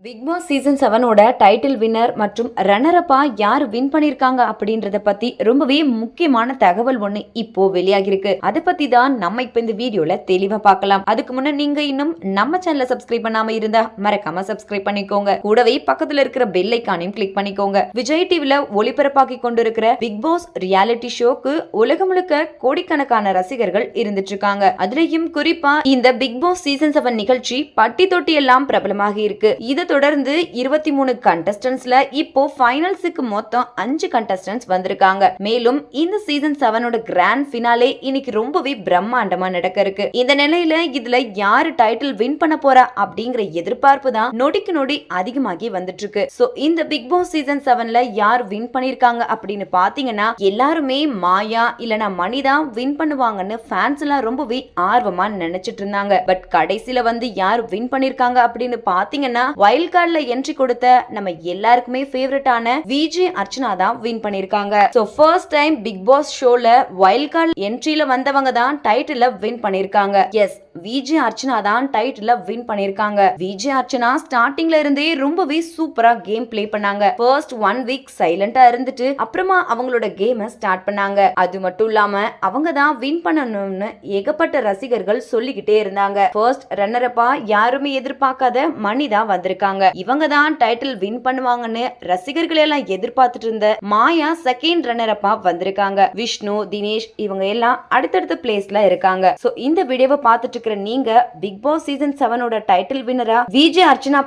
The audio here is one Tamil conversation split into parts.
பிக் பாஸ் சீசன் 7ஓட டைட்டில் வின்னர் மற்றும் ரன்னரப்பா யார் வின் பண்ணிருக்காங்க அப்படின்றத பத்தி ரொம்பவே முக்கியமான தகவல் ஒண்ணு இப்போ வெளியாகிருக்கு. அதை பத்தி தான் நம்ம இப்ப இந்த வீடியோல தெளிவா பார்க்கலாம். அதுக்கு முன்ன நீங்க இன்னும் நம்ம சேனலை சப்ஸ்கிரைப் பண்ணாம இருந்தா மறக்காம சப்ஸ்கிரைப் பண்ணிக்கோங்க. கூடவே பக்கத்துல இருக்கிற பெல் ஐகானையும் கிளிக் பண்ணிக்கோங்க. விஜய் டிவில ஒளிபரப்பாக்கி கொண்டிருக்கிற பிக் பாஸ் ரியாலிட்டி ஷோக்கு உலகம் முழுக்க கோடிக்கணக்கான ரசிகர்கள் இருந்துட்டு இருக்காங்க. அதுலயும் குறிப்பா இந்த பிக் பாஸ் சீசன் 7 நிகழ்ச்சி பட்டி தொட்டி எல்லாம் பிரபலமாகி இருக்கு. இதை தொடர்ந்து 23 கண்டஸ்டன்ட்ஸ்ல இப்போ ஃபைனல்ஸுக்கு மொத்தம் 5 கண்டஸ்டன்ட்ஸ் வந்திருக்காங்க. மேலும் இந்த சீசன் 7ஓட கிராண்ட் ஃபினாலே இன்னைக்கு ரொம்பவே பிரம்மாண்டமா நடக்க இருக்கு. இந்த நிலையில இதுல யாரு டைட்டில் வின் பண்ண போறா அப்படிங்கிற எதிர்பார்ப்பு தான் நொடிக்கு நொடி அதிகமாகி வந்துட்டு இருக்கு. சோ இந்த பிக் பாஸ் சீசன் 7ல யார் வின் பண்ணிருக்காங்க அப்படின்னு பாத்தீங்கன்னா எல்லாருமே மாயா இல்லனா மணி தான் வின் பண்ணுவாங்கன்னு ஃபேன்ஸ் எல்லாம் ரொம்பவே ஆர்வமா நினைச்சிட்டு இருந்தாங்க. பட் கடைசியில வந்து யார் வின் பண்ணிருக்காங்க அப்படின்னு பாத்தீங்கன்னா வைல்ட் கார்டுல என்ட்ரி கொடுத்த நம்ம எல்லாருக்குமே ஃபேவரட்டான விஜே அர்ச்சனா தான் வின் பண்ணிருக்காங்க. So first time Bigg Boss ஷோல வைல்ட் கார்டு என்ட்ரில வந்தவங்க தான் டைட்டில வின் பண்ணிருக்காங்க. எஸ், விஜே அர்ச்சனா தான் டைட்டில வின் பண்ணிருக்காங்க. விஜே அர்ச்சனா ஸ்டார்டிங்ல இருந்தே ரொம்பவே சூப்பரா கேம் பிளே பண்ணாங்க. ஃபர்ஸ்ட் 1 வீக் சைலண்டா இருந்துட்டு அப்புறமா அவங்களோட கேமை ஸ்டார்ட் பண்ணாங்க. அது மட்டும் இல்லாம அவங்க தான் வின் பண்ணணும்னு ஏகப்பட்ட ரசிகர்கள் சொல்லிக்கிட்டே இருந்தாங்க. ஃபர்ஸ்ட் ரன்னரப்பா யாருமே எதிர்பார்க்காத மணி தான் வந்திருக்காங்க. இவங்க தான் டைட்டில் வின் பண்ணுவாங்கன்னு ரசிகர்கள் எல்லாம் எதிர்பார்த்துட்டு இருந்த மாயா செகண்ட் ரன்னரப்பா வந்திருக்காங்க. விஷ்ணு, தினேஷ் இவங்க எல்லாம் அடுத்தடுத்த பிளேஸ்ல இருக்காங்க. சோ இந்த வீடியோவை பார்த்துட்டு இருக்கிற நீங்க பிக் பாஸ் சீசன் 7ஓட டைட்டில் வின்னரா விஜே அர்ச்சனா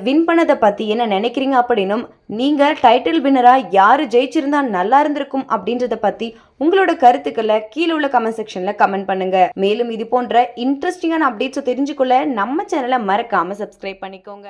வின் பண்ணதை பத்தி என்ன நினைக்கிறீங்க அப்படின்னும் நீங்க டைட்டில் வின்னரா யாரு ஜெயிச்சிருந்தா நல்லா இருந்திருக்கும் அப்படின்றத பத்தி உங்களோட கருத்துக்களை கீழே உள்ள கமெண்ட் செக்ஷன்ல கமெண்ட் பண்ணுங்க. மேலும் இது போன்ற இன்ட்ரெஸ்டிங்கான அப்டேட்ஸ் தெரிஞ்சுக்கொள்ள நம்ம சேனலை மறக்காம சப்ஸ்கிரைப் பண்ணிக்கோங்க.